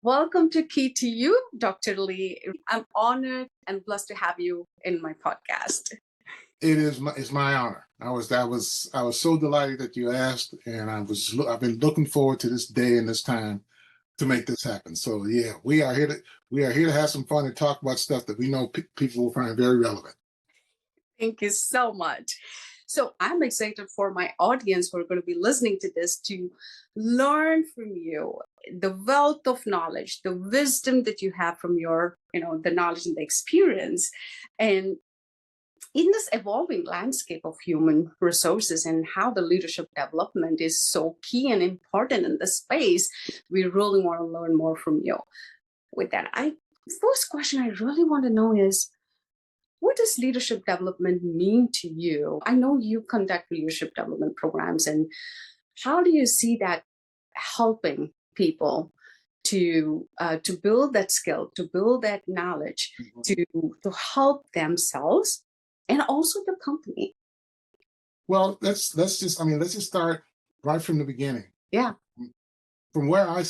Welcome to Key to You, Dr. Lee. I'm honored and blessed to have you in my podcast. It's my honor. I was so delighted that you asked, and I've been looking forward to this day and this time to make this happen. So yeah, we are here to have some fun and talk about stuff that we know people will find very relevant. Thank you so much. So I'm excited for my audience who are going to be listening to this to learn from you the wealth of knowledge, the wisdom that you have from your, the knowledge and the experience. And in this evolving landscape of human resources and how the leadership development is so key and important in this space, we really want to learn more from you. With that, first question I really want to know is, what does leadership development mean to you? I know you conduct leadership development programs, and how do you see that helping people to build that skill, to build that knowledge, to help themselves and also the company? Well, let's just start right from the beginning. Yeah. From where I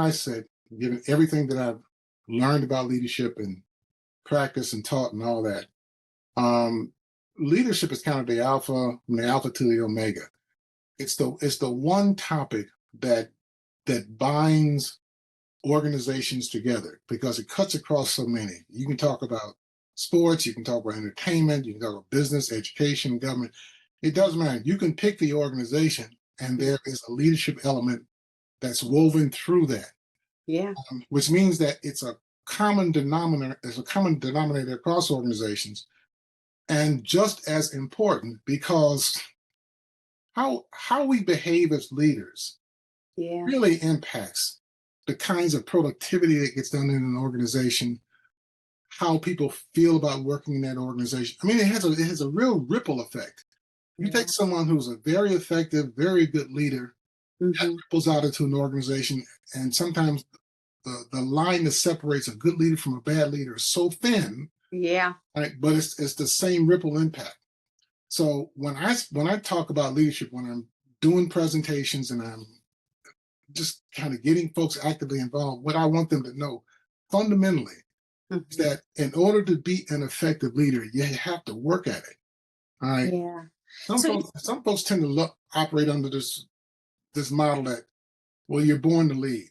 sit, given everything that I've learned about leadership and practice and taught and all that, leadership is kind of the alpha, from the alpha to the omega. It's the one topic that binds organizations together because it cuts across so many. You can talk about sports, you can talk about entertainment, you can talk about business, education, government. It doesn't matter. You can pick the organization, and there is a leadership element that's woven through that. Yeah. Which means that it's a common denominator. It's a common denominator across organizations, and just as important, because how we behave as leaders really impacts the kinds of productivity that gets done in an organization, how people feel about working in that organization. I mean, it has a real ripple effect. You take someone who's a very effective, very good leader, that ripples out into an organization, and sometimes the line that separates a good leader from a bad leader is so thin. Yeah. Right, but it's the same ripple impact. So when I talk about leadership, when I'm doing presentations and I'm just kind of getting folks actively involved, what I want them to know fundamentally is that in order to be an effective leader, you have to work at it. All right. Yeah. Some folks tend to operate under this model that, well, you're born to lead.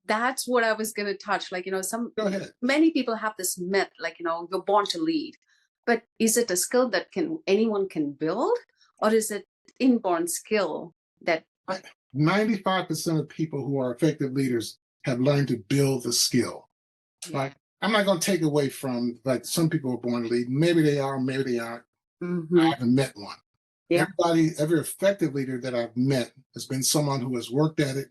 That's what I was going to touch. Go ahead. Many people have this myth, you're born to lead. But is it a skill that anyone can build, or is it inborn skill that 95% of people who are effective leaders have learned to build the skill. Right? I'm not going to take away from, some people are born to lead. Maybe they are, maybe they aren't. I haven't met one. Yeah. Every effective leader that I've met has been someone who has worked at it,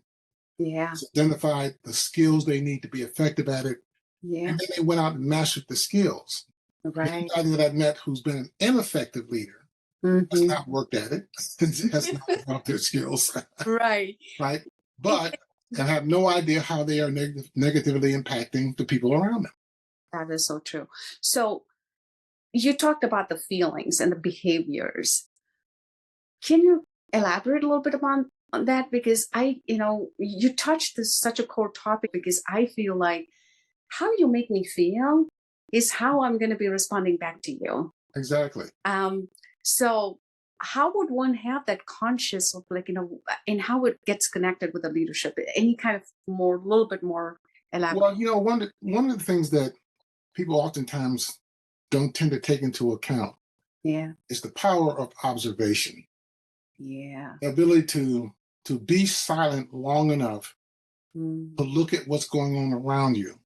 has identified the skills they need to be effective at it, and then they went out and mastered the skills. Right. Anybody that I've met who's been an ineffective leader has not worked at it, has not developed their skills. Right. Right. But I have no idea how they are negatively impacting the people around them. That is so true. So you talked about the feelings and the behaviors. Can you elaborate a little bit on that? Because you touched such a core topic, because I feel like how you make me feel is how I'm going to be responding back to you. Exactly. So how would one have that conscious of and how it gets connected with the leadership? Any kind of little bit more elaborate? Well, one of the things that people oftentimes don't tend to take into account is the power of observation. Yeah. The ability to be silent long enough to look at what's going on around you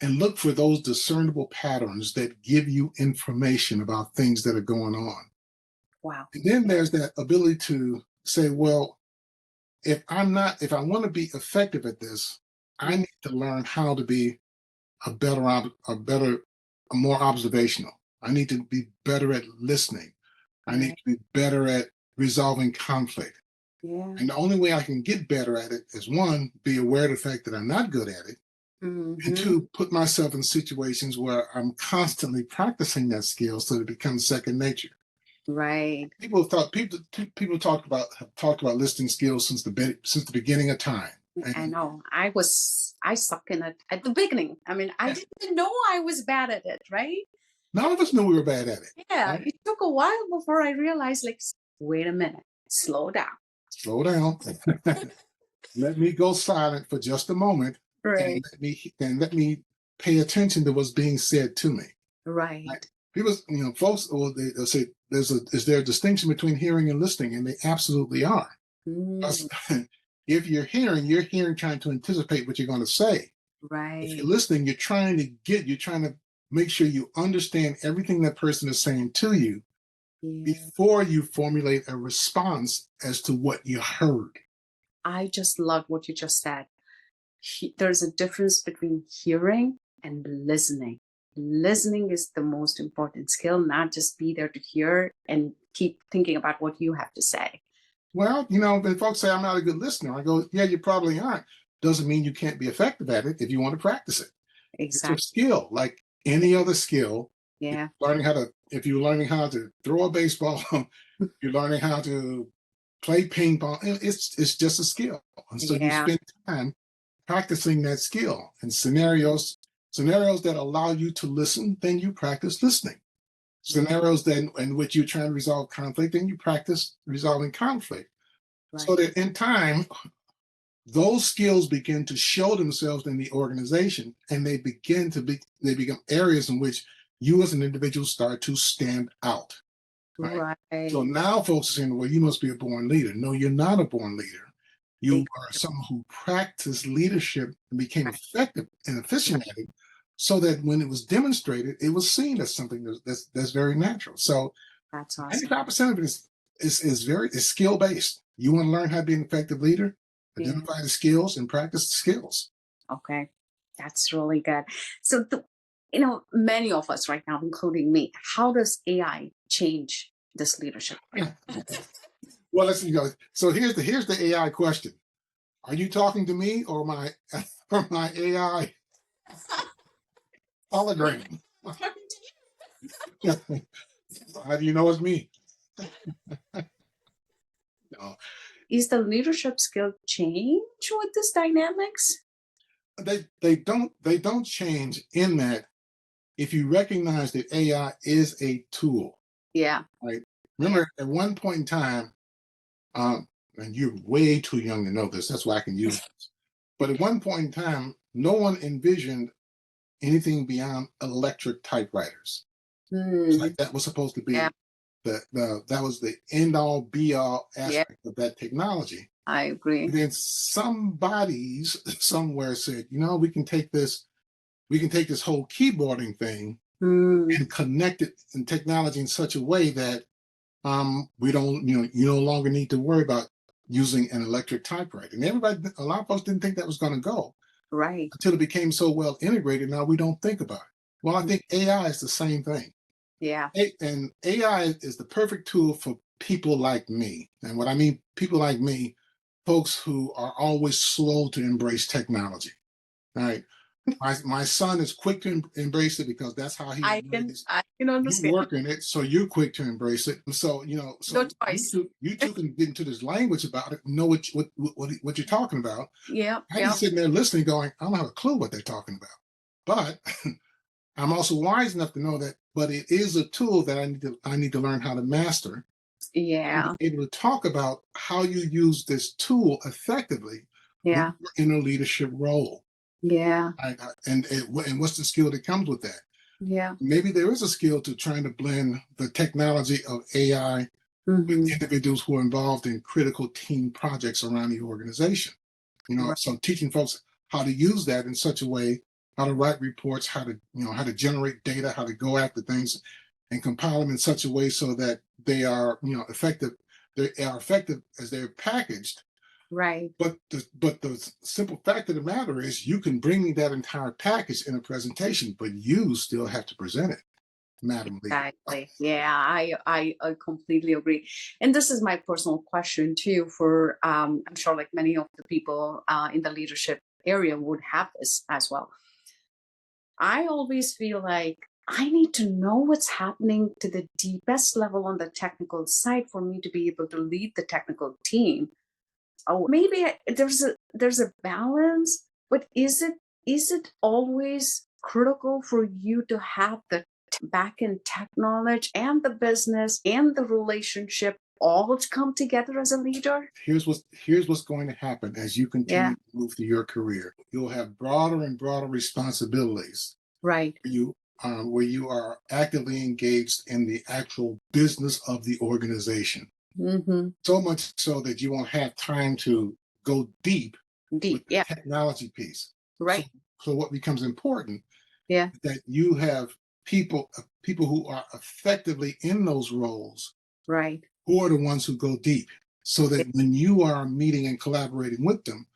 and look for those discernible patterns that give you information about things that are going on. Wow. And then there's that ability to say, well, if I want to be effective at this, I need to learn how to be more observational. I need to be better at listening. I need to be better at resolving conflict. Yeah. And the only way I can get better at it is, one, be aware of the fact that I'm not good at it. And two, put myself in situations where I'm constantly practicing that skill so that it becomes second nature. Right. People have talked about listening skills since the beginning of time. I know. I suck in it at the beginning. I mean, I didn't know I was bad at it, right? None of us knew we were bad at it. Yeah, Right? it took a while before I realized, like, wait a minute, slow down. Slow down. Let me go silent for just a moment, Right. and let me pay attention to what's being said to me. Right. People, folks, they'll say, is there a distinction between hearing and listening? And they absolutely are. Mm, If you're hearing trying to anticipate what you're going to say. If you're right. listening, you're trying to make sure you understand everything that person is saying to you Yeah. before you formulate a response as to what you heard. I just love what you just said. There's a difference between hearing and listening. Listening is the most important skill, not just be there to hear and keep thinking about what you have to say. Well, when folks say I'm not a good listener, I go, yeah, you probably aren't. Doesn't mean you can't be effective at it if you want to practice it. It's a Exactly. skill, like any other skill. Yeah. If you're learning how to throw a baseball, you're learning how to play ping pong. It's just a skill, and so you Yeah. spend time practicing that skill and scenarios that allow you to listen. Then you practice listening. Scenarios then in which you're trying to resolve conflict, and you practice resolving conflict. So Right. that in time, those skills begin to show themselves in the organization, and they become areas in which you as an individual start to stand out. Right. So Right. now folks are saying, well, you must be a born leader. No, you're not a born leader. You Ex- are someone who practiced leadership and became Right. effective and efficient at it, so that when it was demonstrated, it was seen as something that's very natural. So That's awesome. 95% of it is skill based. You want to learn how to be an effective leader, Yeah. identify the skills and practice the skills. Okay. That's really good. So, many of us right now, including me, how does AI change this leadership? Well, let's go. So here's the AI question: are you talking to me or my or my AI hologram? How do you know it's me? No, Is the leadership skill change with this dynamics? they don't change in that if you recognize that AI is a tool, Yeah. right? Yeah. Remember, at one point in time, and you're way too young to know this. That's why I can use this. But at one point in time, no one envisioned anything beyond electric typewriters. It's Hmm. like that was supposed to Yeah. be that was the end all be all Yeah. aspect of that technology. I And agree. then somebody's somewhere said, we can take this whole keyboarding thing Hmm. and connect it in technology in such a way that we don't, you no longer need to worry about using an electric typewriter. And a lot of folks didn't think that was going to go Right. until it became so well integrated. Now we don't think about it. Well, I think AI is the same thing. Yeah. And AI is the perfect tool for people like me. And what I mean, people like me, folks who are always slow to embrace technology. All right. My son is quick to embrace it because that's how he's raised. I can You understand. work in it, so you're quick to embrace it. So No so choice. you two can get into this language about it, know what you're talking about. Yeah. I Yeah. just sitting there listening, going, I don't have a clue what they're talking about. But I'm also wise enough to know that, but it is a tool that I need to learn how to master and Yeah. be able to talk about how you use this tool effectively when Yeah. you're in a leadership role. Yeah. And what's the skill that comes with that? Yeah. Maybe there is a skill to trying to blend the technology of AI with Hmm. individuals who are involved in critical team projects around the organization. Right. So teaching folks how to use that in such a way, how to write reports, how to generate data, how to go after things and compile them in such a way so that they are, effective. They are effective as they're packaged. Right. But the simple fact of the matter is you can bring me that entire package in a presentation, but you still have to present it, Madam Leader. Exactly. Yeah, I completely agree. And this is my personal question too. For I'm sure like many of the people in the leadership area would have this as well. I always feel like I need to know what's happening to the deepest level on the technical side for me to be able to lead the technical team. Oh, maybe there's a balance, but is it always critical for you to have the back end tech knowledge and the business and the relationship all to come together as a leader? Here's what's going to happen as you Yeah, continue to move through your career. You'll have broader and broader responsibilities right. where you are actively engaged in the actual business of the organization. Mm-hmm. So much so that you won't have time to go deep with Deep. the Yeah, technology piece. So, right. so what becomes important Yeah, is that you have people who are effectively in those roles right. who are the ones who go deep. So Yeah. that when you are meeting and collaborating with them,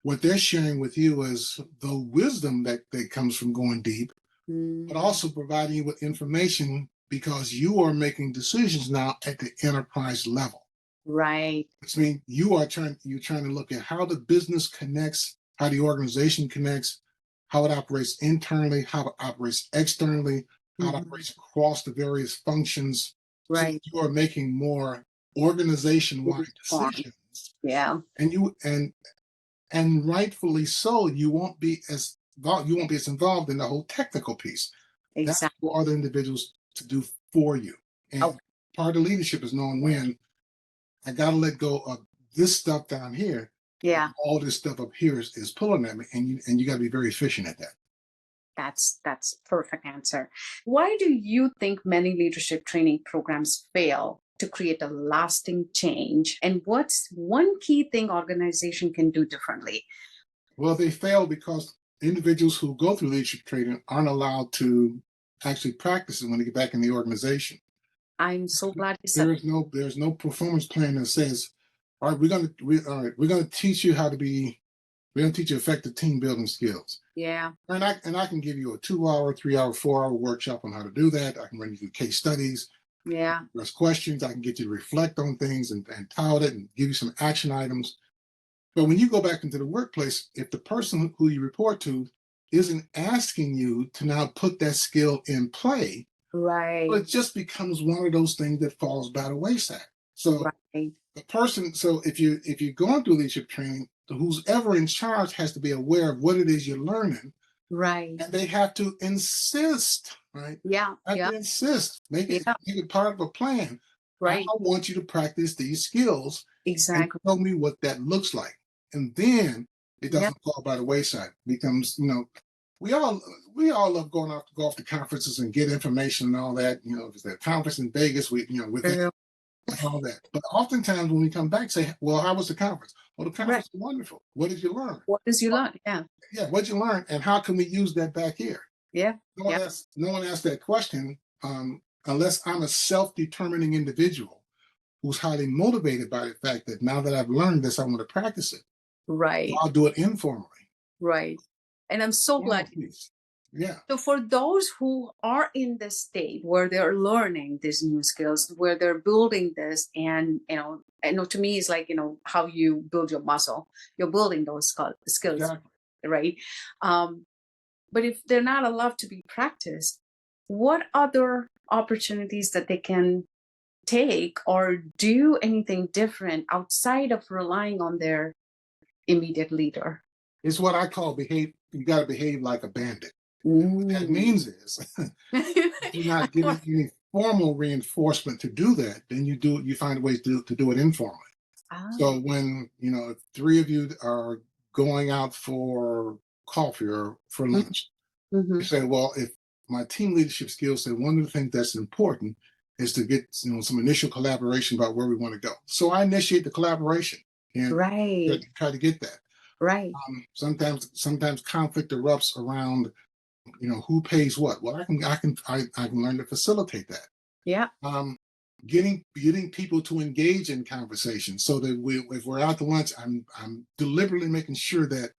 what they're sharing with you is the wisdom that comes from going deep, but Mm, also providing you with information because you are making decisions now at the enterprise level. right. Which means you're trying to look at how the business connects, how the organization connects, how it operates internally, how it operates externally, how it Hmm. operates across the various functions. So Right. you are making more organization-wide Farm. decisions, Yeah, and and rightfully so, you won't be as involved in the whole technical piece. That's exactly. for other individuals to do for you. Oh, And part of leadership is knowing when I got to let go of this stuff down here. yeah. All this stuff up here is pulling at me, and you got to be very efficient at that. That's perfect answer. Why do you think many leadership training programs fail to create a lasting change? And what's one key thing organization can do differently? Well, they fail because individuals who go through leadership training aren't allowed to actually practice it when they get back in the organization. I'm so glad you said. There's no performance plan that says, all right, we're gonna teach you how to be we're gonna teach you effective team building skills. Yeah, And I can give you a 2 hour, 3 hour, 4 hour workshop on how to do that. I can run you through case studies, yeah, there's questions, I can get you to reflect on things and tout it and give you some action items. But when you go back into the workplace, if the person who you report to isn't asking you to now put that skill in play, well, right, it just becomes one of those things that falls by the wayside. So right, if you're going through leadership training, who's ever in charge has to be aware of what it is you're learning, right. and they have to insist, right? Yeah, Have yeah, to insist, yeah, make it part of a plan. I right. want you to practice these skills and Exactly. show me what that looks like. And then it Yeah, doesn't fall by the wayside. It becomes, we all we all love go off to conferences and get information and all that. If it's a conference in Vegas, we're there true. and all that. But oftentimes when we come back, say, well, how was the conference? Well, the Right. conference was wonderful. What did you learn? What does you learn? Yeah, Yeah, what'd you learn? And how can we use that back here? yeah, yeah. No one asks that question unless I'm a self-determining individual who's highly motivated by the fact that now that I've learned this, I want to practice it. Right, I'll do it informally. right. And I'm so Formal glad. piece. Yeah, So for those who are in the state where they're learning these new skills, where they're building this, and to me, it's like how you build your muscle. You're building those skills, exactly. right? Um, but if they're not allowed to be practiced, what other opportunities that they can take or do anything different outside of relying on their immediate leader? It's what I call behave. You got to behave like a bandit. And what that Mm. means is if you're not giving any formal reinforcement to do that, then you find ways to do it informally. Ah, So when, if three of you are going out for coffee or for lunch, you mm-hmm. say, well, if my team leadership skills say one of the things that's important is to get some initial collaboration about where we want to go. So I initiate the collaboration and Right, try to get that. right. Sometimes conflict erupts around who pays what. Well, I can learn to facilitate that. Yeah. Um, getting people to engage in conversation so that if we're out to lunch, I'm deliberately making sure that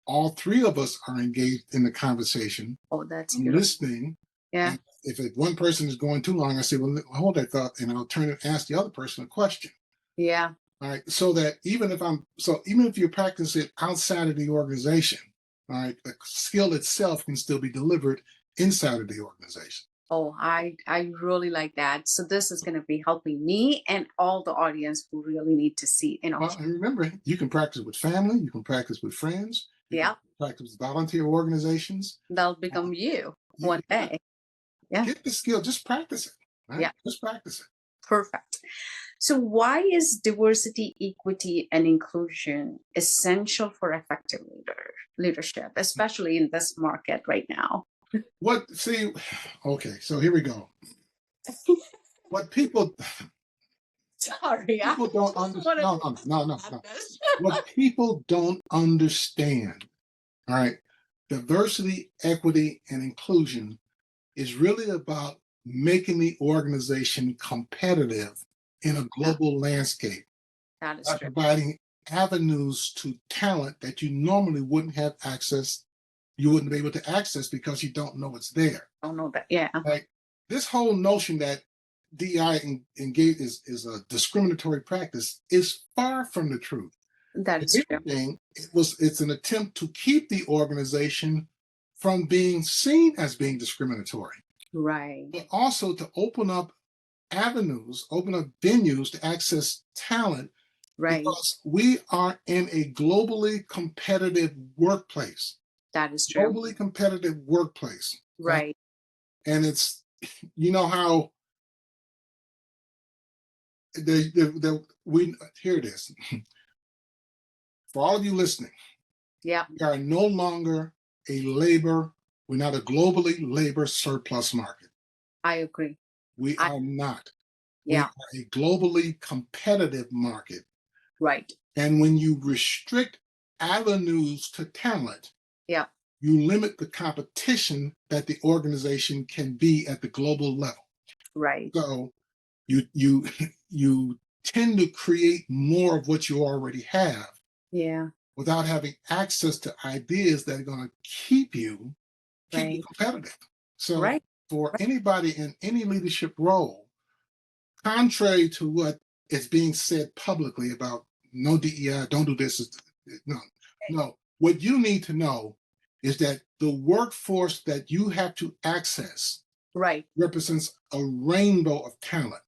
all three of us are engaged in the conversation. Oh, that's I'm beautiful. listening, Yeah. and if one person is going too long, I say, well, hold that thought, and I'll turn and ask the other person a question. Yeah. All right, so that even if you practice it outside of the organization, all right, the skill itself can still be delivered inside of the organization. Oh, I really like that. So this is going to be helping me and all the audience who really need to see, Well, and remember, you can practice with family, you can practice with friends, you can yeah, practice with volunteer organizations. they'll Uh, become you you, one day. Yeah, get the skill, just practice it, right? yeah, Just practice it. perfect. So why is diversity, equity, and inclusion essential for effective leadership, especially in this market right now? See, okay, so here we go. What Sorry, I people don't just wanted understand. to add No. this. What people don't understand, all right, diversity, equity, and inclusion is really about making the organization competitive in a Yeah, global landscape that is by true. providing avenues to talent that you normally wouldn't have access, you wouldn't be able to access because you don't know it's there. I don't know that. Yeah, Like this whole notion that DEI engage is a discriminatory practice is far from the truth. that If is true. anything, it's an attempt to keep the organization from being seen as being discriminatory, Right, but also to open up avenues, open up venues to access talent right. because we are in a globally competitive workplace. That is true. Globally competitive workplace. Right? Right. And it's, you know how we, here it is. For all of you listening, Yeah, we are no longer we're not a globally labor surplus market. I agree. We I are not. We Yeah, are a globally competitive market. right. And when you restrict avenues to talent, Yeah, you limit the competition that the organization can be at the global level. right. So you you tend to create more of what you already have Yeah, without having access to ideas that are going to keep you right. competitive. So Right. for Right. anybody in any leadership role, contrary to what is being said publicly about no DEI, don't do this, no, no. What you need to know is that the workforce that you have to access Right. represents a rainbow of talent,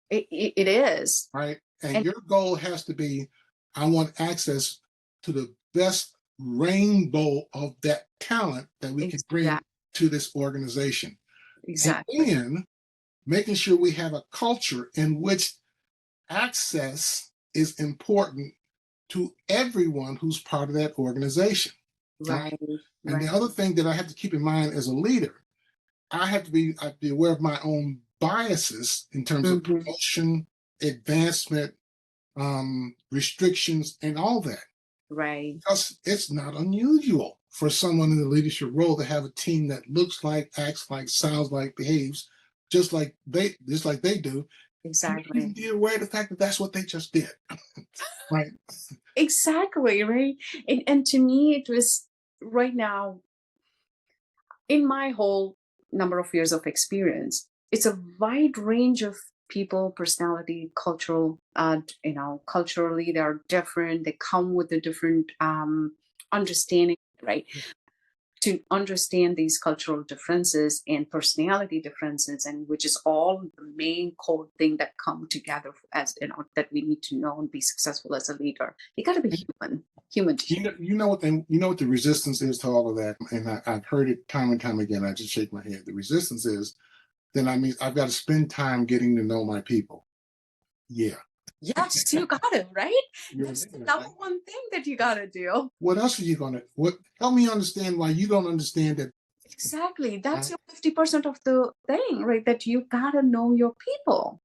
It is. right? And And your goal has to be, I want access to the best rainbow of that talent that we can bring exact to this organization. And exactly. then making sure we have a culture in which access is important to everyone who's part of that organization. Right? Right. And the Right. other thing that I have to keep in mind as a leader, I have to be aware of my own biases in terms of Hmm. promotion, advancement, restrictions, and all that. Right. Because it's not unusual for someone in the leadership role to have a team that looks like, acts like, sounds like, behaves just like they do, and Exactly. even be aware of the fact that that's what they just did. Right. Exactly. Right. And to me, it was right now in my whole number of years of experience, it's a wide range of people, personality, cultural, culturally, they're different. They come with a different understanding, right? To understand these cultural differences and personality differences, and which is all the main core thing that come together as that we need to know and be successful as a leader. You got to be human to human. You know what the resistance is to all of that, and I've heard it time and time again. I just shake my head. The resistance is then I mean I've got to spend time getting to know my people. Yeah, Yes, you got it, right? you're That's the right. number one thing that you got to do. What else are you gonna? What help me understand why you don't understand that? Exactly. That's Right? your 50% of the thing, right? That you got to know your people.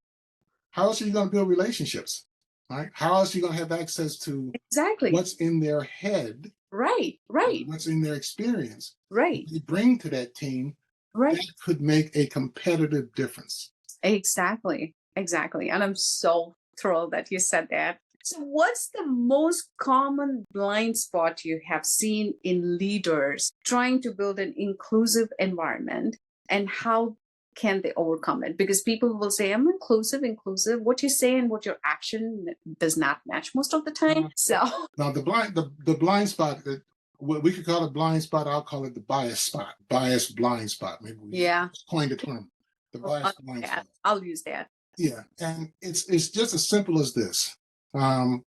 How else are you gonna build relationships? Right? How else are you gonna have access to Exactly. what's in their head, Right, right, what's in their experience? right, What you bring to that team right. that could make a competitive difference. Exactly. Exactly. And I'm so thrilled that you said that. So, what's the most common blind spot you have seen in leaders trying to build an inclusive environment, and how can they overcome it? Because people will say, I'm inclusive, inclusive. What you say and what your action does not match most of the time. So, Now the blind spot that what we could call it blind spot, I'll call it the bias spot, bias blind spot. Maybe we yeah, coined the term. The Oh, bias blind spot. I'll use that. Yeah, and it's just as simple as this. Let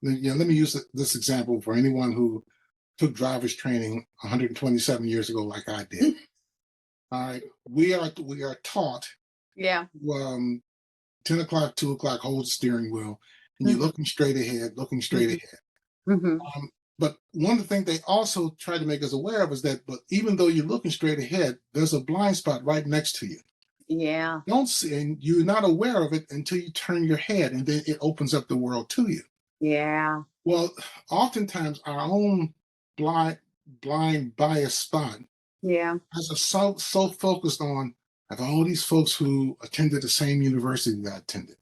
me use this example for anyone who took driver's training 127 years ago, like I did. All right, we are taught. Yeah. 10 o'clock, 2 o'clock, hold the steering wheel, and you're looking straight ahead, looking straight ahead. But one of the things they also try to make us aware of is that, but even though you're looking straight ahead, there's a blind spot right next to you. Yeah. Don't see, and you're not aware of it until you turn your head, and then it opens up the world to you. Yeah. Well, oftentimes our own blind bias spot has us so focused on, I have all these folks who attended the same university that I attended.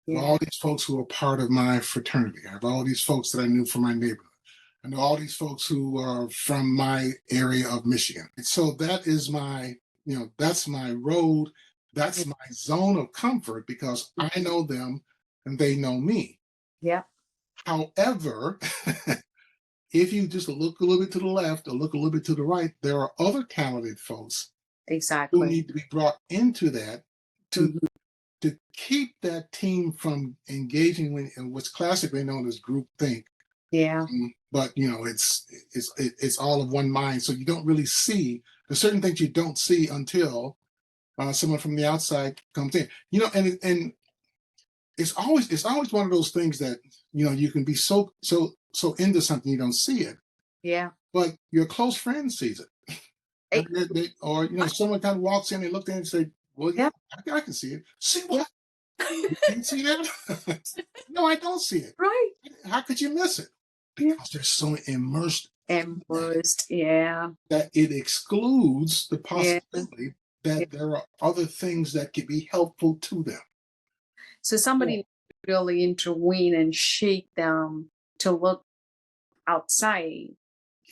I have all these folks who are part of my fraternity. I have all these folks that I knew from my neighborhood. I know all these folks who are from my area of Michigan. And so that is my, that's my road. That's my zone of comfort because I know them and they know me. Yeah. However, if you just look a little bit to the left or look a little bit to the right, there are other talented folks who need to be brought into that to keep that team from engaging in what's classically known as groupthink. Yeah. But it's all of one mind, so you don't really see. There's certain things you don't see until someone from the outside comes in. And it's always one of those things that you can be so into something you don't see it. Yeah. But your close friend sees it. Or someone kind of walks in and looks in and say, "Well, yeah, I can see it." See what? You can't see that? No, I don't see it. Right. How could you miss it? Because they're so immersed. Yeah. That it excludes the possibility that there are other things that could be helpful to them. So somebody really intervene and shake them to look outside.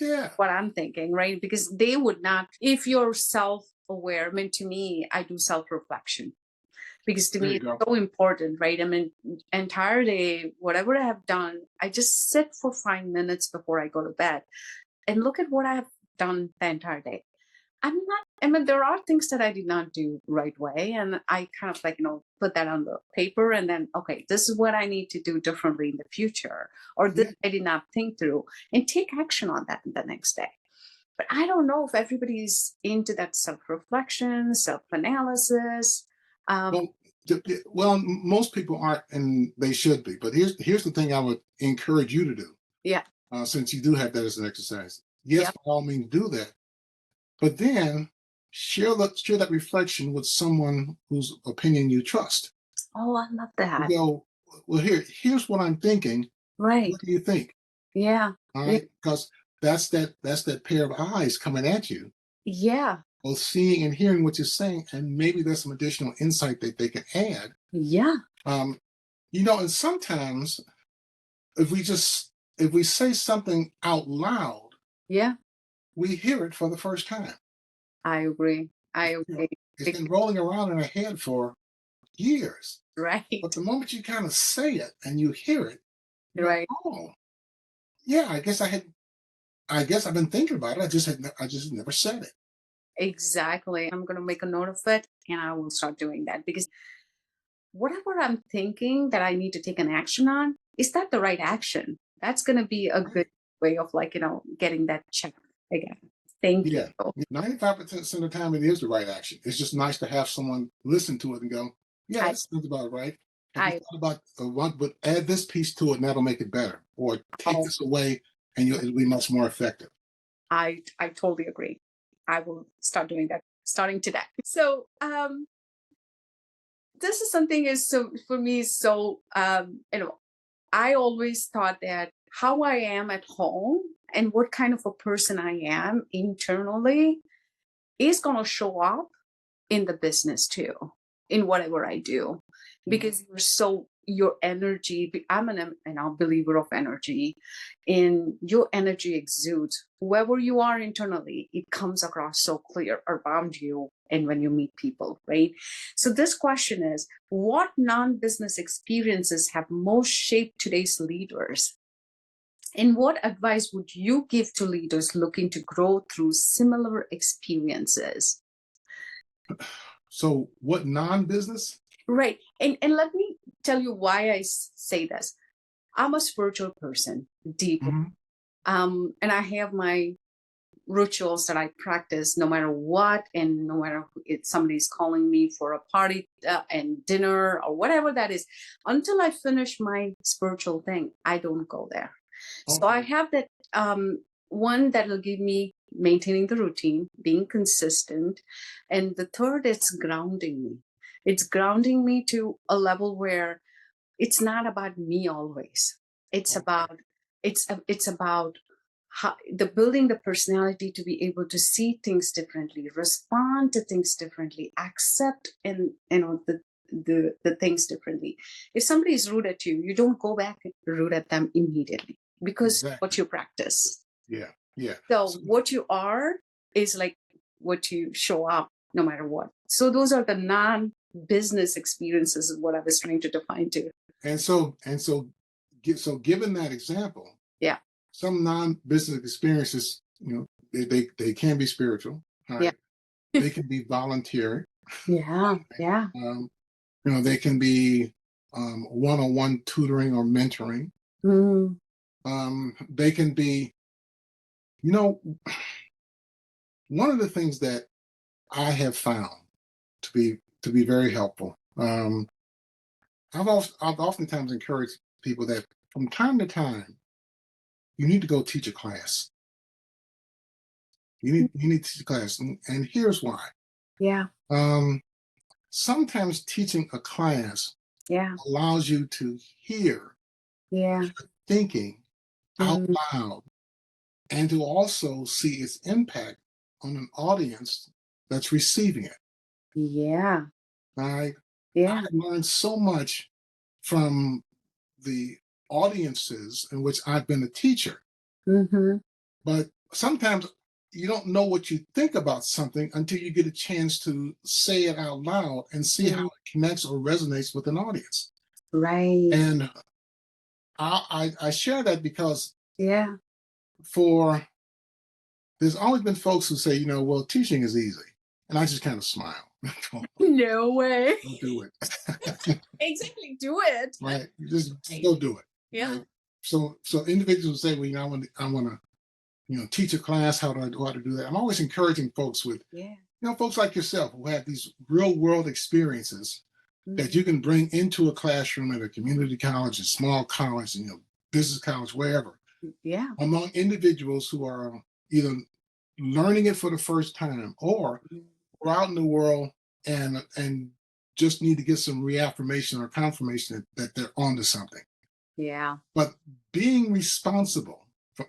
Yeah. What I'm thinking, right? Because they would not, if you're self-aware, I mean, to me, I do self-reflection. Because to me, it's so important, right? I mean, entire day, whatever I have done, I just sit for 5 minutes before I go to bed and look at what I have done the entire day. There are things that I did not do right way. And I kind of put that on the paper and then, okay, this is what I need to do differently in the future. Or this I did not think through and take action on that the next day. But I don't know if everybody's into that self-reflection, self-analysis. Well, most people aren't, and they should be. But here's the thing I would encourage you to do. Yeah. Since you do have that as an exercise. Yes, by all means, do that. But then share that reflection with someone whose opinion you trust. Oh, I love that. You go, well, here's what I'm thinking. Right. What do you think? Yeah. All right, because that's that pair of eyes coming at you. Yeah. Both seeing and hearing what you're saying, and maybe there's some additional insight that they can add. Yeah. And sometimes if we say something out loud, we hear it for the first time. I agree. It's been rolling around in our head for years. Right. But the moment you kind of say it and you hear it, right. Oh, yeah, I guess I've been thinking about it. I just never said it. Exactly. I'm going to make a note of it and I will start doing that because whatever I'm thinking that I need to take an action on, is that the right action? That's going to be a good way of getting that check again. Thank you. 95% of the time it is the right action. It's just nice to have someone listen to it and go, yeah, that sounds about right. Have you thought about but add this piece to it and that'll make it better. Or take this away and it'll be much more effective. I totally agree. I will start doing that starting today. So this is something for me. I always thought that how I am at home and what kind of a person I am internally is going to show up in the business too, in whatever I do, because your energy, I'm a believer of energy, and your energy exudes. Whoever you are internally, it comes across so clear around you and when you meet people, right? So this question is, what non-business experiences have most shaped today's leaders? And what advice would you give to leaders looking to grow through similar experiences? So what non-business? Right. And let me tell you why I say this. I'm a spiritual person, deep. Mhm. And I have my rituals that I practice no matter what, and no matter if somebody's calling me for a party and dinner or whatever that is, until I finish my spiritual thing, I don't go there. So I Okay. have that one that will give me maintaining the routine, being consistent. And the third is grounding me. It's grounding me to a level where it's not about me always. It's Okay. about it's about how, the building the personality to be able to see things differently, respond to things differently, accept and the things differently. If somebody is rude at you, you don't go back and rude at them immediately because what Exactly. you practice. Yeah. Yeah. So So, what you are is like what you show up no matter what. So those are the non-business experiences is what I was trying to define too. so given that example, Yeah. some non-business experiences, they can be spiritual, all Yeah. right? They can be voluntary. Yeah. Yeah. Um, they can be one-on-one tutoring or mentoring. Mm, They can be, you know, one of the things that I have found to be very helpful. I've oftentimes encouraged people that from time to time you need to go teach a class. You need to teach a class, and here's why. yeah. Um, Sometimes teaching a class Yeah. allows you to hear Yeah. thinking out Mm, loud and to also see its impact on an audience that's receiving it. yeah. Right? I Yeah. learned so much from the audiences in which I've been a teacher, Mm-hmm. but sometimes you don't know what you think about something until you get a chance to say it out loud and see how Mm, it connects or resonates with an audience. right. And I share that because Yeah. for there's always been folks who say, well, teaching is easy. And I just kind of smile. No way. Don't do it. Exactly. Do it. Right? Just Right. go do it. Yeah. Right? So individuals say, well, I want to, teach a class. How do I know how to do that? I'm always encouraging folks with, Yeah. folks like yourself who have these real world experiences that Mhm. you can bring into a classroom at a community college, a small college, business college, wherever, Yeah. among individuals who are either learning it for the first time or Mm, are out in the world and just need to get some reaffirmation or confirmation that they're onto something. yeah. But being responsible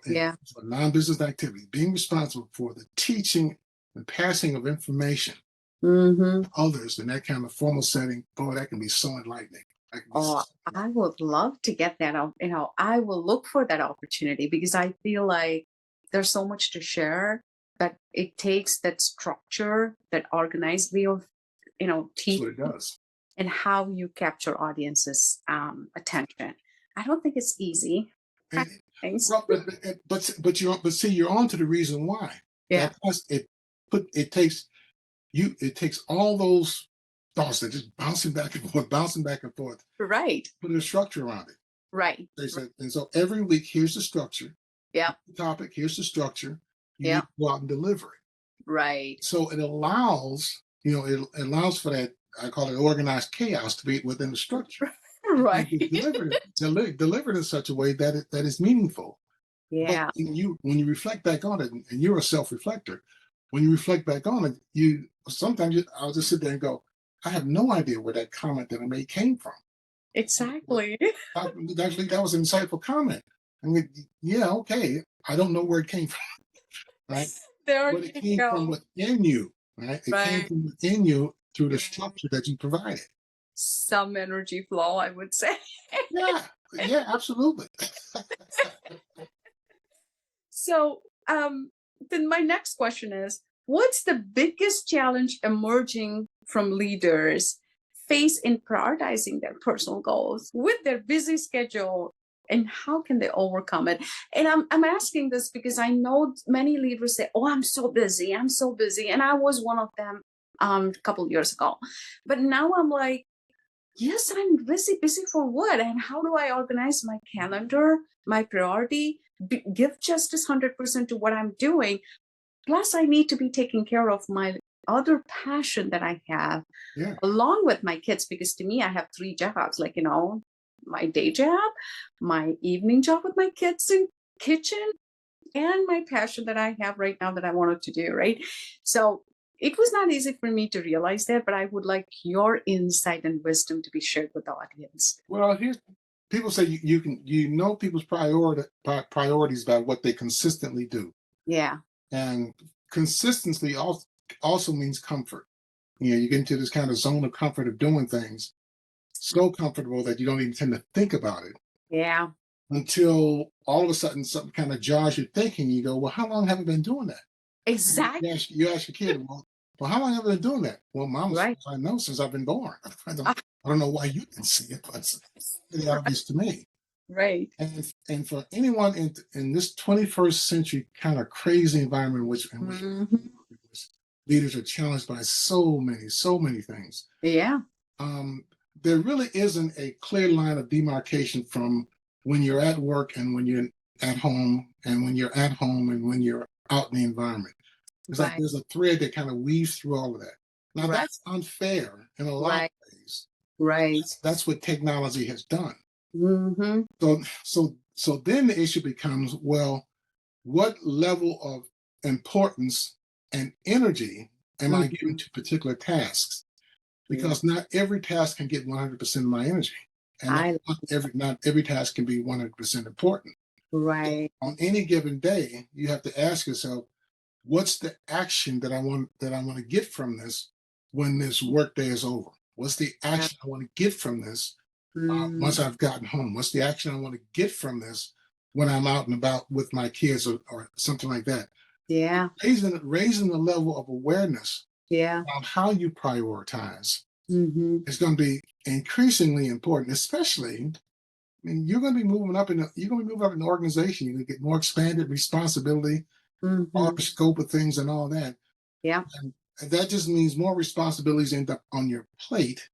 Yeah. for non-business activities, being responsible for the teaching and passing of information Mm-hmm. to others in that kind of formal setting, boy, that can be so enlightening. That can be so Oh, I enlightening. would love to get that out. I will look for that opportunity because I feel like there's so much to share that it takes that structure, that organized way of, That's teaching what it does. and how you capture audience's attention. I don't think it's easy. And Things. well, but see, you're on to the reason why. Yeah. It takes all those thoughts that just bouncing back and forth, Right. put a structure around it. Right. They said, and so every week, here's the structure, Yeah. the topic, here's the structure. You need Yeah. to go out and deliver it. Right. So it allows for that, I call it organized chaos to be within the structure. And Right. get delivered in such a way that is meaningful. But Yeah. when you reflect back on it, and you're a self-reflector, when you reflect back on it, I'll just sit there and go, I have no idea where that comment that I made came from. But Exactly. actually, that was an insightful comment. I mean, yeah, okay. I don't know where it came from, right? There But it you came from go. within you, right? It came Right. from within you through the Yeah. structure that you provided. Some energy flow, I would say. Yeah, yeah, absolutely. So, then my next question is, what's the biggest challenge emerging from leaders face in prioritizing their personal goals with their busy schedule, and how can they overcome it? And I'm asking this because I know many leaders say, "Oh, I'm so busy. I'm so busy." And I was one of them a couple years ago. But now I'm like, yes, I'm busy for what? And how do I organize my calendar, my priority, give justice 100% to what I'm doing? Plus, I need to be taking care of my other passion that I have Yeah. along with my kids, because to me, I have 3 jobs, like, my day job, my evening job with my kids in kitchen, and my passion that I have right now that I wanted to do, right? So it was not easy for me to realize that, but I would like your insight and wisdom to be shared with the audience. Well, here's people say you know people's priorities by what they consistently do, Yeah, and consistency also means comfort. You get into this kind of zone of comfort of doing things, so comfortable that you don't even tend to think about it yeah, until all of a sudden something kind of jars your thinking. You go, well, how long have I been doing that? exactly. You ask your kid, well, how long have I been doing that? Well, mom, Right. I know since I've been born. Ah, I don't know why you didn't see it, but it's pretty right. obvious to me. Right. And for anyone in this 21st century kind of crazy environment Mhm. in which leaders are challenged by so many things, Yeah. um, there really isn't a clear line of demarcation from when you're at work and when you're at home, and when you're at home and when you're out in the environment. It's like Right. there's a thread that kind of weaves through all of that. Now Right. that's unfair in a lot Right. of ways. Right. That's what technology has done. Mm-hmm. So then the issue becomes, well, what level of importance and energy am I Mm-hmm. giving to particular tasks? Because not every task can get 100% of my energy, and I not every task can be 100% important. right. On any given day, you have to ask yourself, what's the action that I want to get from this when this workday is over? What's the Yeah. action I want to get from this Mm, once I've gotten home? What's the action I want to get from this when I'm out and about with my kids, or something like that? yeah. Raising the level of awareness Yeah. on how you prioritize Mm-hmm. is going to be increasingly important, especially. I mean, you're going to be moving up in the organization. You're going to get more expanded responsibility, Mm-hmm. broader scope of things, and all that. Yeah. And that just means more responsibilities end up on your plate,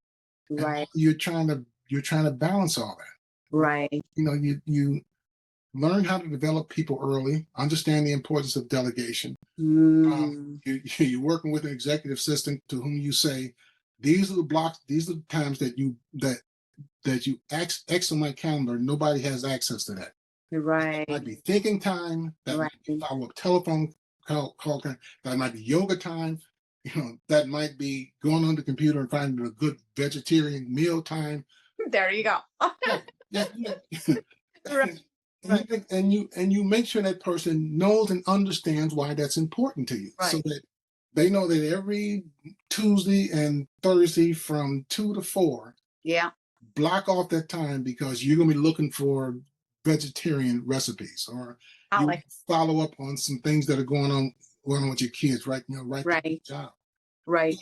and Right. you're trying to balance all that. Well, Right. you learn how to develop people early, understand the importance of delegation. Mm, You're working with an executive assistant to whom you say, these are the blocks, these are the times that you X on my calendar. Nobody has access to that. That right. might be thinking time. That might be Right. follow-up telephone call time. That might be yoga time. That might be going on the computer and finding a good vegetarian meal time. There you go. Yeah, yeah, yeah. Right. Right. And you make sure that person knows and understands why that's important to you, so Right. that they know that every Tuesday and Thursday from 2 to 4, Yeah. block off that time because you're going to be looking for vegetarian recipes, or I you like. follow up on some things that are going on with your kids, right? Right there on Right. the job. Right.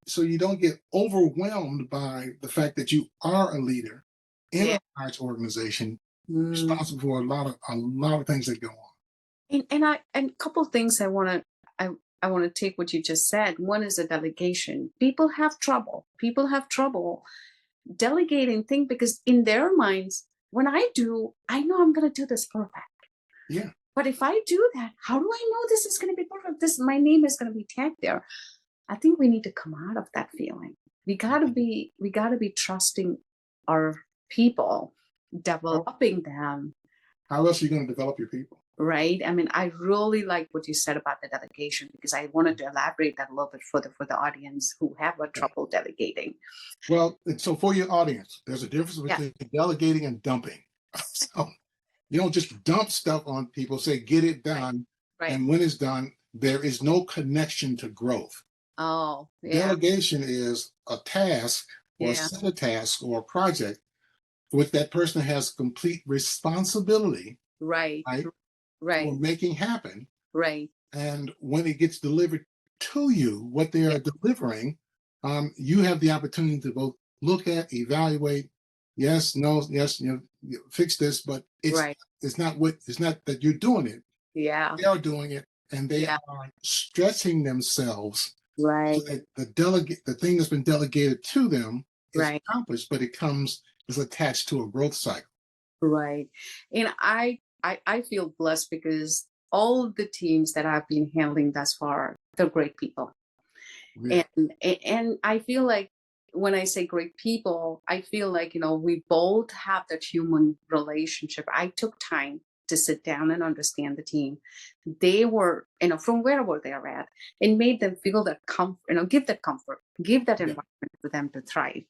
So you don't get overwhelmed by the fact that you are a leader in Yeah. a large organization, Mm. responsible for a lot of things that go on. And a couple things I want to take what you just said. One is a delegation. People have trouble. People have trouble delegating things because in their minds, when I do, I know I'm going to do this perfect. Yeah. But if I do that, how do I know this is going to be perfect? This my name is going to be tagged there. I think we need to come out of that feeling. We got to be trusting our people, How, developing them, how else are you going to develop your people? right? I mean, I really like what you said about the delegation because I wanted to elaborate that a little bit further for the audience who have a Okay. trouble delegating. Well, so for your audience, there's a difference Yeah, between delegating and dumping. So you don't just dump stuff on people, say, get it right, done. right. And when it's done, there is no connection to growth. Oh, yeah, Delegation is a task or a yeah, set of tasks or a project which that person has complete responsibility, right, right, for right, making happen. right. And when it gets delivered to you, what they Yeah, are delivering, you have the opportunity to both look at, evaluate, yes, no, yes, fix this, but right. it's not that you're doing it. Yeah, They are doing it, and they yeah, are stretching themselves Right. So that the thing that's been delegated to them is Right. accomplished, but is attached to a growth cycle. Right. And I feel blessed because all of the teams that I've been handling thus far, they're great people. Yeah. And I feel like when I say great people, I feel like, we both have that human relationship. I took time to sit down and understand the team. They were, from wherever they're at, and made them feel that comfort, give that comfort, give that Yeah. environment for them to thrive,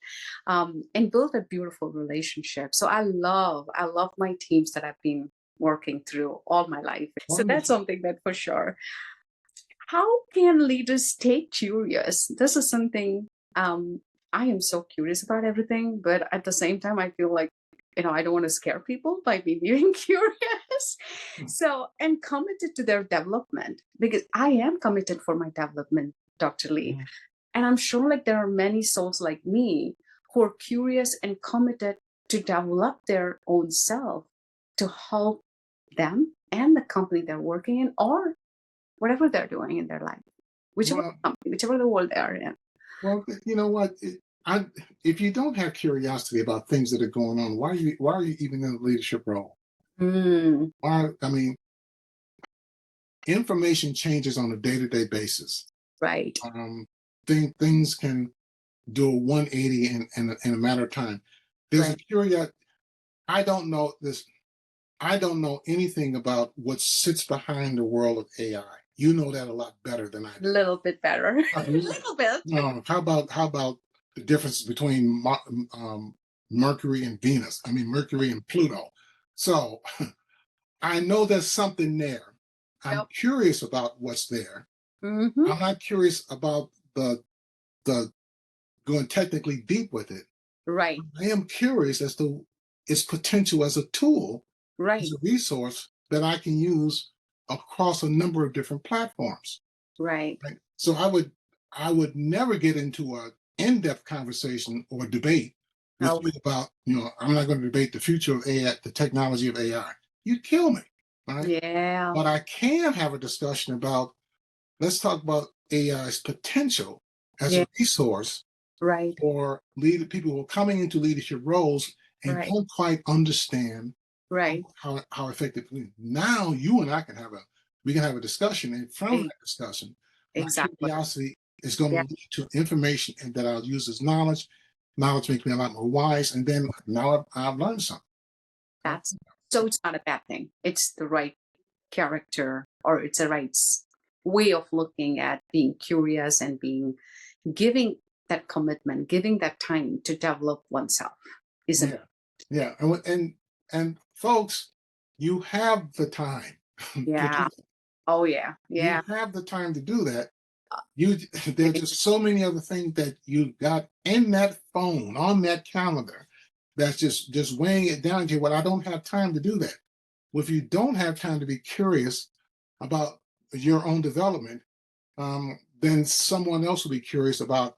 and build a beautiful relationship. So I love my teams that I've been working through all my life. So that's Wonderful. something that for sure. How can leaders stay curious? This is something I am so curious about everything, but at the same time, I feel like, I don't want to scare people by being curious. So, and committed to their development because I am committed for my development, Dr. Lee. Mhm. And I'm sure like there are many souls like me who are curious and committed to develop their own self to help them and the company they're working in or whatever they're doing in their life, whichever Well, company, whichever the world they are in. well, you know what? If you don't have curiosity about things that are going on, why are you even in a leadership role? Mm, I mean, information changes on a day-to-day basis. right, Um, things can do a 180 in a matter of time. There's a right. curiosity. I don't know this. I don't know anything about what sits behind the world of AI. You know that a lot better than I A do. little bit better. A Okay. little bit. How about the difference between Mercury and Venus? I mean Mercury and Pluto. So I know there's something there. I'm Yep. curious about what's there. Mm-hmm. I'm not curious about the going technically deep with it. Right, I am curious as to its potential as a tool, as right, a resource that I can use across a number of different platforms. right. Right. So I would never get into a in-depth conversation or debate with Oh, you about, I'm not going to debate the future of AI, the technology of AI. You'd kill me. Right. yeah, But I can have a discussion about, let's talk about AI's potential as yeah, a resource right, for people who are coming into leadership roles and right, don't quite understand right. how effective. Now you and I we can have a discussion, and from E- that discussion, my Exactly. curiosity is going to Yeah, lead to information and that I'll use as knowledge. Knowledge makes me a lot more wise, and then now I've learned something. Right? that's so it's not a bad thing. It's the right character or it's a right way of looking at being curious and giving that commitment, giving that time to develop oneself, isn't Yeah, yeah, and folks, you have the time to do yeah. that. Oh yeah. You Yeah. have the time to do that. Uh, You there's right. just so many other things that you got in that phone, on that calendar, that's just weighing it down to, well, I don't have time to do that. Well, if you don't have time to be curious about your own development, then someone else will be curious about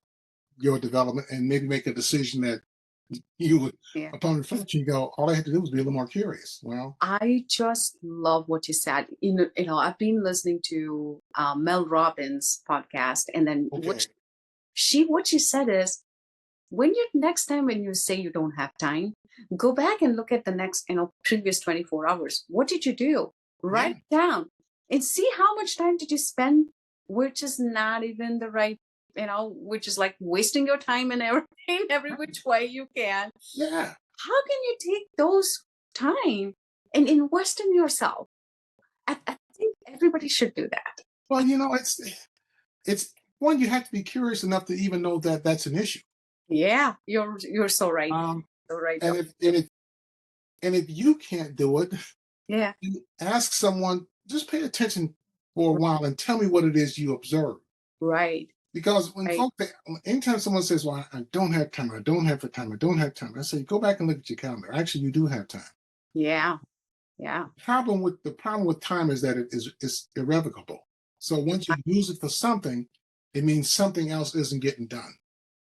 your development and maybe make a decision that you would, Yeah. upon reflection, you go, all I had to do was be a little more curious. Well, I just love what you said. I've been listening to Mel Robbins podcast, and then okay, what she said is, next time when you say you don't have time, go back and look at the next, previous 24 hours. What did you do? yeah, Write it down and see how much time did you spend, which is not even the right, which is like wasting your time and everything, every which way you can. yeah. How can you take those time and invest in yourself? I think everybody should do that. Well, it's one, you have to be curious enough to even know that that's an issue. Yeah, you're so right. Um, So right. and if you can't do it, Yeah. you ask someone, just pay attention for a while and tell me what it is you observe. Right. Because Right. anytime someone says, well, I don't have time, I don't have the time, I don't have time, I say, go back and look at your calendar. Actually, you do have time. Yeah. Yeah. The problem with time is that it's irrevocable. So once you use it for something, it means something else isn't getting done.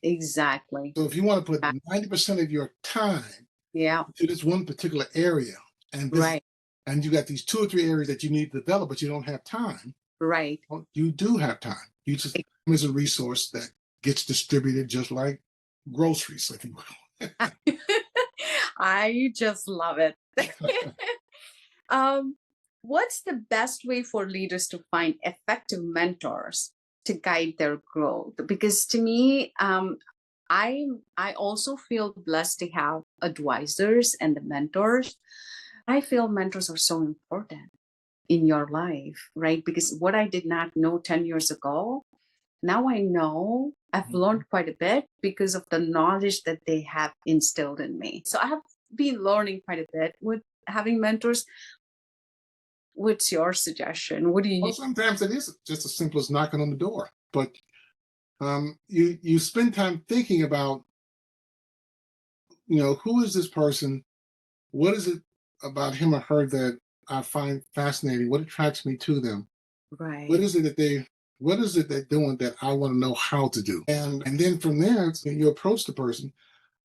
Exactly. So if you want to put Uh, 90% of your time Yeah. to this one particular area, Right. and you got these 2 or 3 areas that you need to develop, but you don't have time, Right. well, you do have time. You just is a resource that gets distributed just like groceries, if you will. I just love it. um, what's the best way for leaders to find effective mentors to guide their growth? Because to me, I also feel blessed to have advisors and the mentors. I feel mentors are so important in your life, right? Because what I did not know 10 years ago, now I know. I've learned quite a bit because of the knowledge that they have instilled in me. So I have been learning quite a bit with having mentors. What's your suggestion? What do you Well, sometimes it is just as simple as knocking on the door, but you spend time thinking about, who is this person? What is it about him or her that I find fascinating? What attracts me to them? What right? is it that what is it they're doing that I want to know how to do? And then from there, when you approach the person,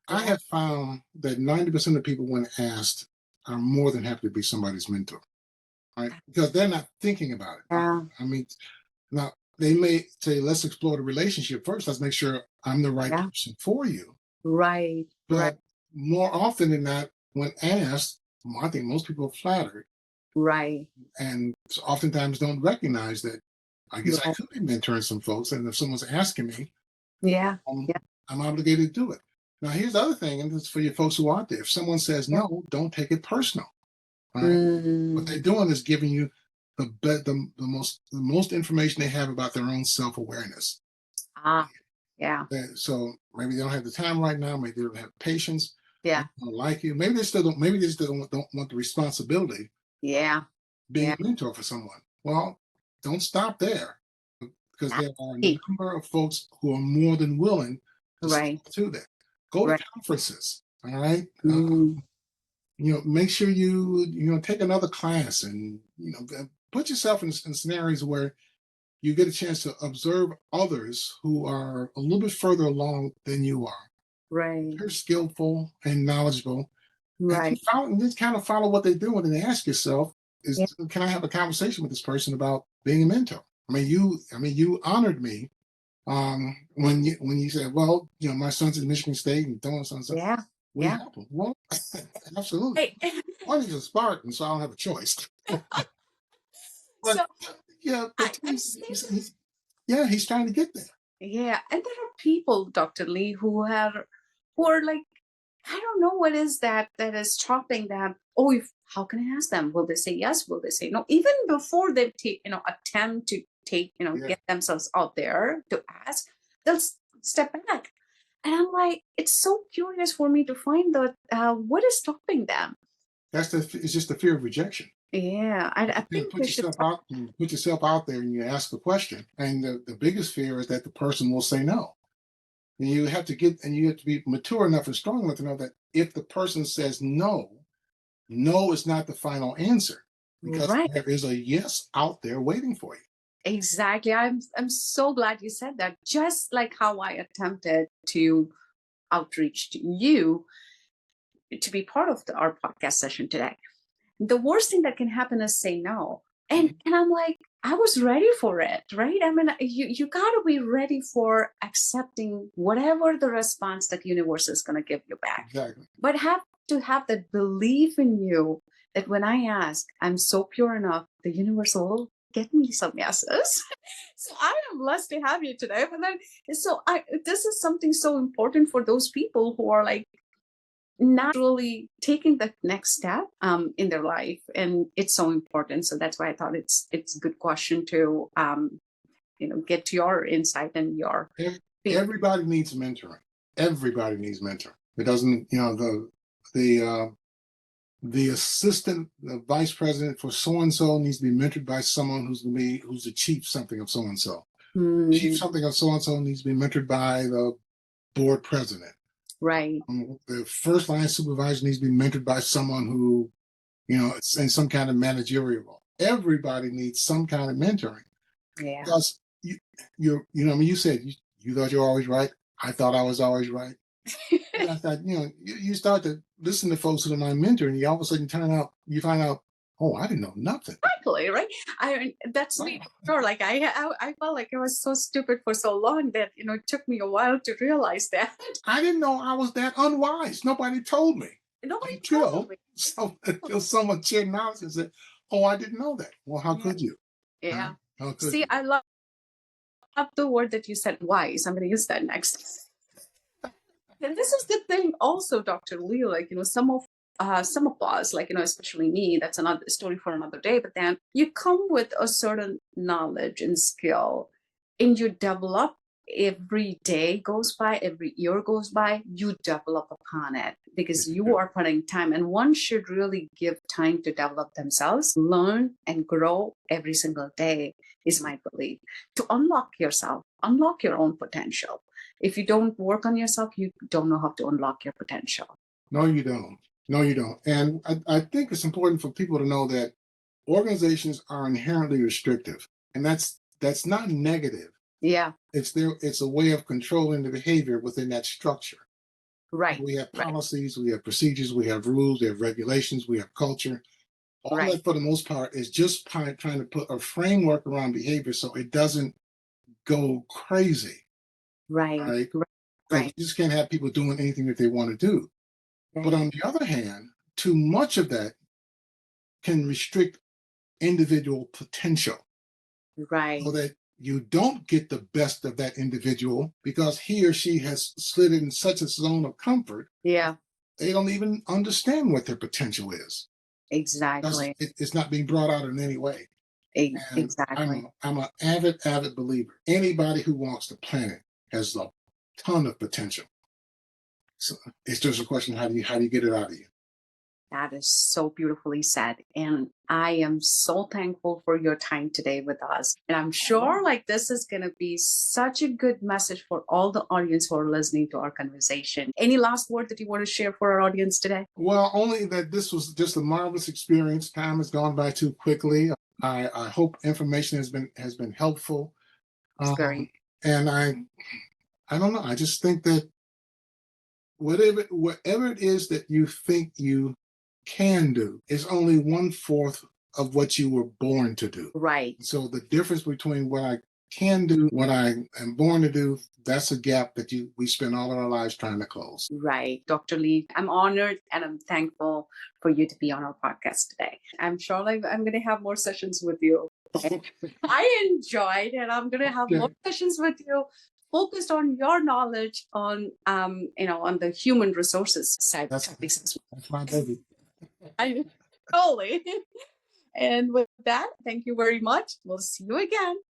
I Yeah. have found that 90% of people, when asked, are more than happy to be somebody's mentor, right? Because they're not thinking about it. Yeah. I mean, now they may say, let's explore the relationship first. Let's make sure I'm the right Yeah. person for you. Right. Right. But more often than not, when asked, I think most people are flattered Right. and oftentimes don't recognize that I guess I Right. could be mentoring some folks. And if someone's asking me, Yeah. um, Yeah. I'm obligated to do it. Now, here's the other thing, and this is for you folks who are out there. If someone says Yeah. no, don't take it personal. All right. What they're Mm. doing is giving you the most information they have about their own self-awareness. Ah. Yeah. So maybe they don't have the time right now, maybe they don't have patience, maybe Yeah. they don't like you, maybe they still don't want the responsibility Yeah. being Yeah. a mentor for someone. Well, don't stop there, because there are a Hey. number of folks who are more than willing to Right. step to that. Go to Right. conferences, all right? Mm. Make sure you take another class, and put yourself in scenarios where you get a chance to observe others who are a little bit further along than you are. Right. They're skillful and knowledgeable, and Right. just kind of follow what they do, and then ask yourself, Yeah. can I have a conversation with this person about being a mentor? You honored me when you said, well, my son's at Michigan State and so and so. Yeah. We Yeah. help him. Well, absolutely. Hey. One is a Spartan, so I don't have a choice. But So yeah, I, but I'm saying, he's trying to get there. yeah, and there are people, Dr. Lee, who are like, I don't know what is that is stopping them. Oh, how can I ask them? Will they say yes? Will they say no? Even before they take, attempt to take, Yeah, get themselves out there to ask, they'll step back. And I'm like, it's so curious for me to find that what is stopping them. it's just the fear of rejection. Yeah, I You think we should talk. put yourself out there and you ask a question, and the biggest fear is that the person will say no. And you have to be mature enough and strong enough to know that if the person says no, no is not the final answer, because Right. there is a yes out there waiting for you. Exactly. I'm so glad you said that. Just like how I attempted to outreach to you to be part of our podcast session today. The worst thing that can happen is say no. And I'm like, I was ready for it, right? I mean, you gotta be ready for accepting whatever the response that universe is gonna give you back. Exactly. But have to have that belief in you that when I ask, I'm so pure enough, the universe will get me some yeses. So I am blessed to have you today. But then, so this is something so important for those people who are like not really taking the next step in their life, and it's so important. So that's why I thought it's a good question to get your insight and your feedback. Everybody needs mentoring. Everybody needs mentoring. It doesn't, the assistant, the vice president for so and so needs to be mentored by someone who's the chief something of so and so. Chief Mm, something of so and so needs to be mentored by the board president. right. The first line supervisor needs to be mentored by someone who, is in some kind of managerial role. Everybody needs some kind of mentoring, Yeah. because you said you thought you were always right. I thought I was always right. And I thought, you start to listen to folks that are my mentor, and you all of a sudden you find out Oh, I didn't know nothing. Exactly, right? That's me. Wow. Sure. Like I felt like I was so stupid for so long that it took me a while to realize that. I didn't know I was that unwise. Nobody told me Nobody told until me. until someone shared knowledge and said, "Oh, I didn't know that." Well, how Yeah. could you? Huh? Yeah. How could See, you? I love the word that you said, wise. I'm going to use that next. And this is the thing also, Dr. Lee, like, some of us, like, especially me, that's another story for another day, but then you come with a certain knowledge and skill and you develop every day goes by, every year goes by, you develop upon it because you are putting time, and one should really give time to develop themselves, learn and grow every single day is my belief, to unlock yourself, unlock your own potential. If you don't work on yourself, you don't know how to unlock your potential. No, you don't. No, you don't. And I think it's important for people to know that organizations are inherently restrictive, and that's not negative. Yeah, It's a way of controlling the behavior within that structure. right, We have right, policies, we have procedures, we have rules, we have regulations, we have culture. All right, that, for the most part, is just trying to put a framework around behavior so it doesn't go crazy, right, right? right, Because right, you just can't have people doing anything that they want to do. But right, on the other hand, too much of that can restrict individual potential so right. that you don't get the best of that individual because he or she has slid in such a zone of comfort, Yeah, they don't even understand what their potential is because exactly, it's not being brought out in any way. And exactly. I'm an avid believer. Anybody who walks the planet has a ton of potential. So it's just a question, how do you get it out of you? That is so beautifully said. And I am so thankful for your time today with us. And I'm sure like this is going to be such a good message for all the audience who are listening to our conversation. Any last word that you want to share for our audience today? Well, only that this was just a marvelous experience. Time has gone by too quickly. I hope information has been helpful. It's Um, very, and I don't know. I just think that whatever it is that you think you can do is only one fourth of what you were born to do. right. So the difference between what I can do, what I am born to do, that's a gap that we spend all of our lives trying to close. Right. Dr. Lee, I'm honored and I'm thankful for you to be on our podcast today. I'm sure like I'm going to have more sessions with you. I enjoyed, and I'm going to have more Okay. sessions with you focused on your knowledge on on the human resources side. That's that's my baby. I totally. And with that, thank you very much. We'll see you again.